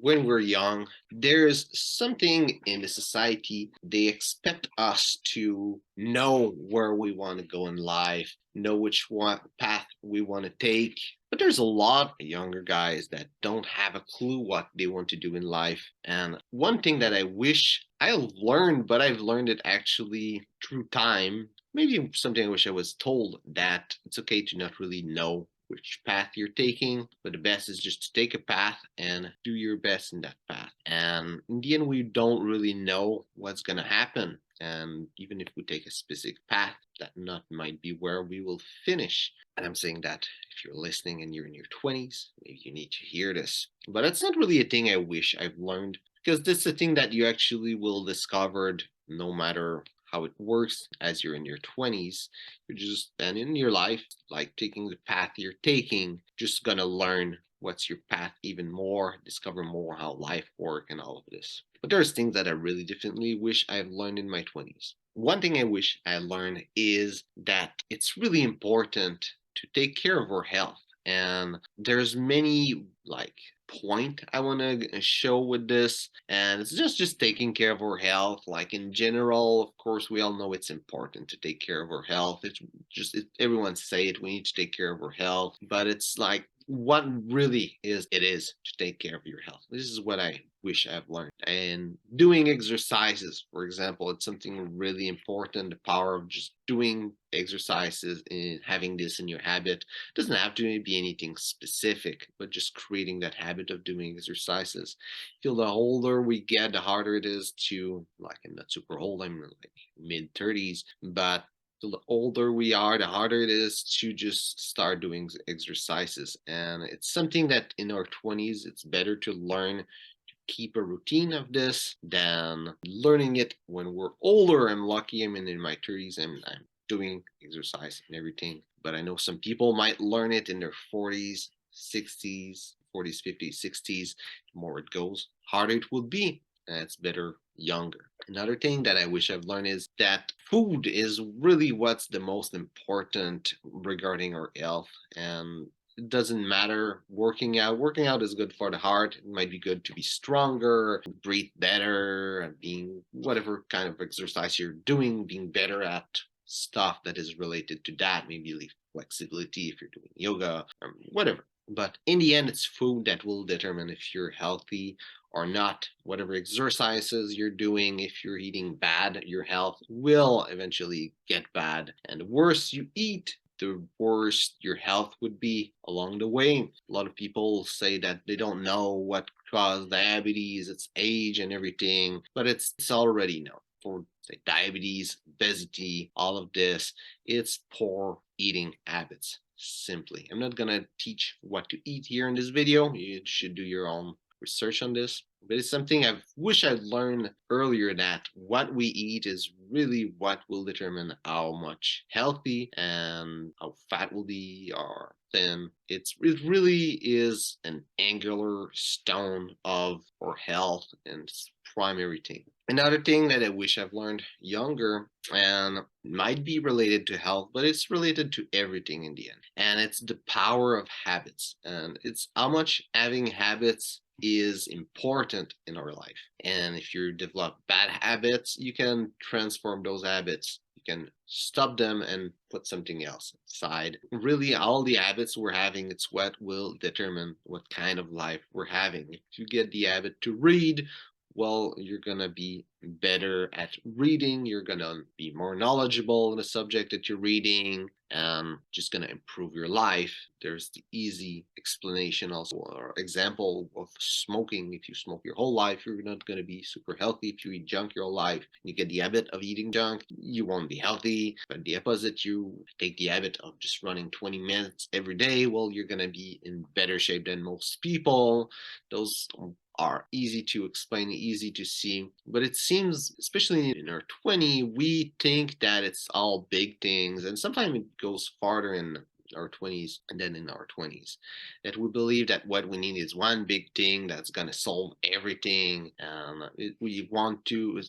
when we're young, there's something in the society. They expect us to know where we want to go in life, know which one path we want to take. But there's a lot of younger guys that don't have a clue what they want to do in life. And one thing that I wish I've learned, but I've learned it actually through time, maybe something I wish I was told, that it's okay to not really know which path you're taking, but the best is just to take a path and do your best in that path. And in the end, we don't really know what's going to happen. And even if we take a specific path, that not might be where we will finish. And I'm saying that if you're listening and you're in your 20s, maybe you need to hear this. But it's not really a thing I wish I've learned, because this is a thing that you actually will discover no matter how it works as you're in your 20s. You're just, and in your life, like taking the path you're taking, just gonna learn what's your path even more, discover more how life works and all of this. But there's things that I really definitely wish I've learned in my 20s. One thing I wish I learned is that it's really important to take care of our health. And there's many like point I want to show with this, and it's just taking care of our health. Like in general, of course, we all know it's important to take care of our health. It's just everyone say it, we need to take care of our health, but it's like what really is it is to take care of your health. This is what I wish I've learned. And doing exercises, for example, it's something really important. The power of just doing exercises and having this in your habit. It doesn't have to be anything specific, but just creating that habit of doing exercises. I feel the older we get, the harder it is to, like, I'm not super old, I'm like mid-30s, but the older we are, the harder it is to just start doing exercises. And it's something that in our 20s, it's better to learn to keep a routine of this than learning it when we're older. I'm lucky, I'm in my 30s, and I'm doing exercise and everything. But I know some people might learn it in their 40s, 60s, 40s, 50s, 60s. The more it goes, harder it will be. And it's better younger. Another thing that I wish I've learned is that food is really what's the most important regarding our health. And it doesn't matter working out. Working out is good for the heart. It might be good to be stronger, breathe better, being whatever kind of exercise you're doing, being better at stuff that is related to that. Maybe flexibility if you're doing yoga or whatever. But in the end, it's food that will determine if you're healthy or not. Whatever exercises you're doing, if you're eating bad, your health will eventually get bad. And the worse you eat, the worse your health would be along the way. A lot of people say that they don't know what causes diabetes, it's age and everything, but it's already known. For say diabetes, obesity, all of this, it's poor eating habits. Simply, I'm not gonna teach what to eat here in this video. You should do your own research on this, but it's something I wish I'd learned earlier, that what we eat is really what will determine how much healthy and how fat we'll be or thin. It really is an angular stone of our health and primary thing. Another thing that I wish I've learned younger, and might be related to health, but it's related to everything in the end. And it's the power of habits. And it's how much having habits is important in our life. And if you develop bad habits, you can transform those habits. You can stop them and put something else aside. Really, all the habits we're having, it's what will determine what kind of life we're having. If you get the habit to read, well, you're going to be better at reading. You're going to be more knowledgeable in the subject that you're reading, and just going to improve your life. There's the easy explanation also, or example of smoking. If you smoke your whole life, you're not going to be super healthy. If you eat junk your whole life, you get the habit of eating junk, you won't be healthy. But the opposite, you take the habit of just running 20 minutes every day, well, you're going to be in better shape than most people. Those are easy to explain, easy to see. But it seems, especially in our 20, we think that it's all big things. And sometimes it goes farther in our 20s and then in our 20s, that we believe that what we need is one big thing that's going to solve everything. We want to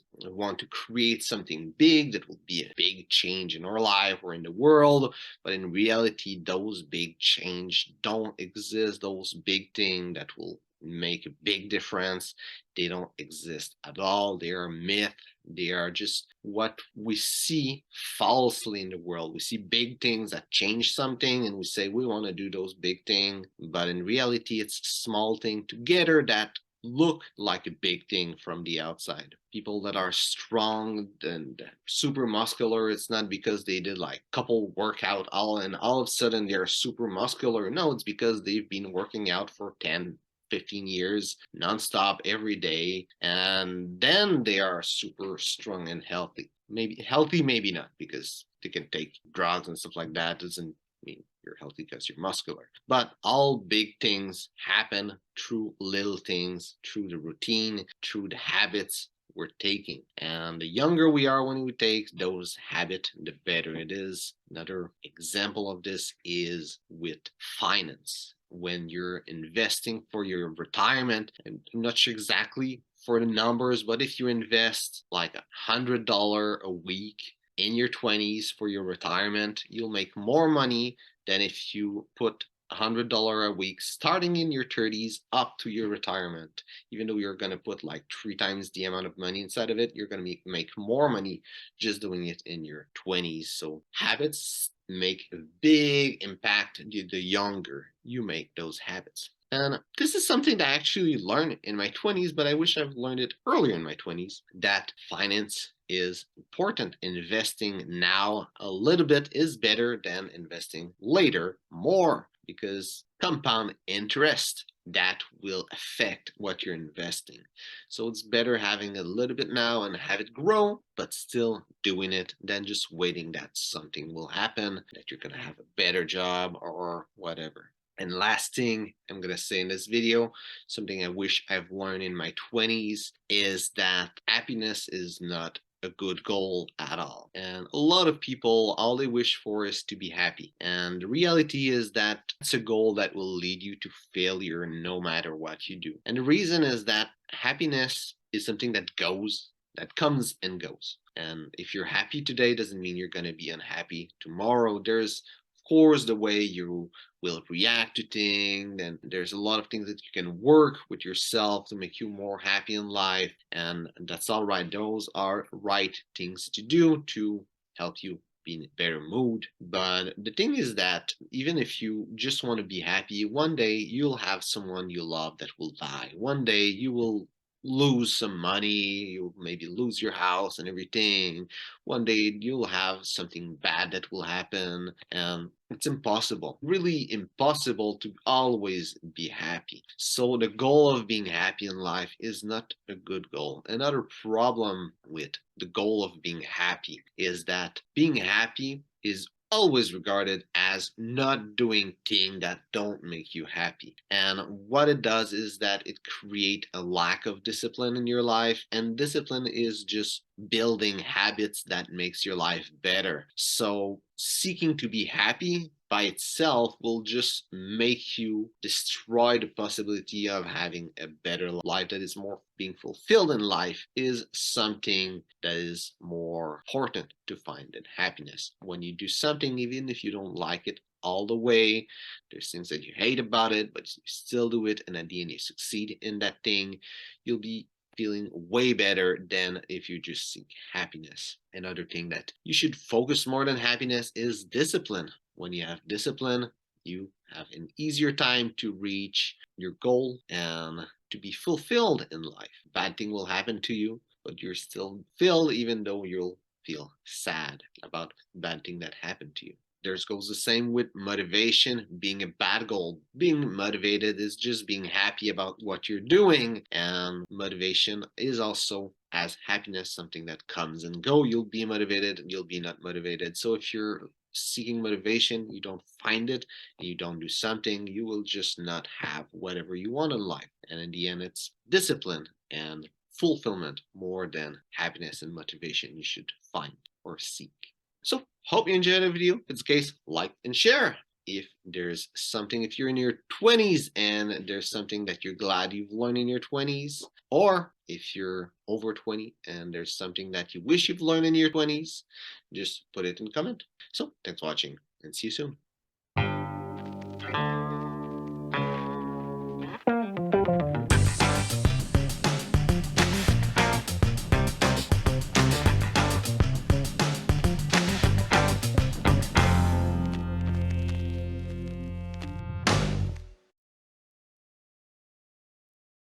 create something big that will be a big change in our life or in the world. But in reality, those big change don't exist. Those big things that will make a big difference. They don't exist at all. They are a myth. They are just what we see falsely in the world. We see big things that change something and we say we want to do those big things, but in reality it's small things together that look like a big thing from the outside. People that are strong and super muscular, it's not because they did like couple workout all of a sudden they're super muscular. No, it's because they've been working out for 10-15 years nonstop every day, and then they are super strong and healthy. Maybe healthy, maybe not, because they can take drugs and stuff like that. Doesn't mean you're healthy because you're muscular. But all big things happen through little things, through the routine, through the habits we're taking. And the younger we are when we take those habits, the better it is. Another example of this is with finance. When you're investing for your retirement, I'm not sure exactly for the numbers, but if you invest like $100 a week in your 20s for your retirement, you'll make more money than if you put $100 a week starting in your 30s up to your retirement. Even though you're going to put like 3 times the amount of money inside of it, you're going to make more money just doing it in your 20s. So habits make a big impact the younger you make those habits. And this is something that I actually learned in my 20s, but I wish I've learned it earlier in my 20s, that finance is important. Investing now a little bit is better than investing later more, because compound interest, that will affect what you're investing. So it's better having a little bit now and have it grow, but still doing it, than just waiting that something will happen, that you're going to have a better job or whatever. And last thing I'm going to say in this video, something I wish I've learned in my 20s, is that happiness is not a good goal at all. And a lot of people, all they wish for is to be happy. And the reality is that it's a goal that will lead you to failure no matter what you do. And the reason is that happiness is something that comes and goes. And if you're happy today doesn't mean you're going to be unhappy tomorrow. There's, of course, the way you will react to things, and there's a lot of things that you can work with yourself to make you more happy in life, and that's all right. Those are right things to do to help you be in a better mood. But the thing is that even if you just want to be happy, one day you'll have someone you love that will die. One day you will lose some money, you maybe lose your house and everything. One day you'll have something bad that will happen, and it's impossible, really impossible, to always be happy. So the goal of being happy in life is not a good goal. Another problem with the goal of being happy is that being happy is always regarded as not doing things that don't make you happy. And what it does is that it creates a lack of discipline in your life, and discipline is just building habits that makes your life better. So seeking to be happy by itself will just make you destroy the possibility of having a better life that is more being fulfilled in life, is something that is more important to find in happiness. When you do something, even if you don't like it all the way, there's things that you hate about it, but you still do it, and at the end you succeed in that thing, you'll be feeling way better than if you just seek happiness. Another thing that you should focus more than happiness is discipline. When you have discipline, you have an easier time to reach your goal and to be fulfilled in life. Bad thing will happen to you, but you're still filled, even though you'll feel sad about bad thing that happened to you. There goes the same with motivation being a bad goal. Being motivated is just being happy about what you're doing, and motivation is also, as happiness, something that comes and go. You'll be motivated, you'll be not motivated. So if you're seeking motivation, you don't find it, and you don't do something, you will just not have whatever you want in life. And in the end, it's discipline and fulfillment more than happiness and motivation you should find or seek. So hope you enjoyed the video. If it's the case, like and share. If there's something, if you're in your 20s and there's something that you're glad you've learned in your 20s, or if you're over 20 and there's something that you wish you've learned in your 20s, just put it in the comment. So thanks for watching, and see you soon.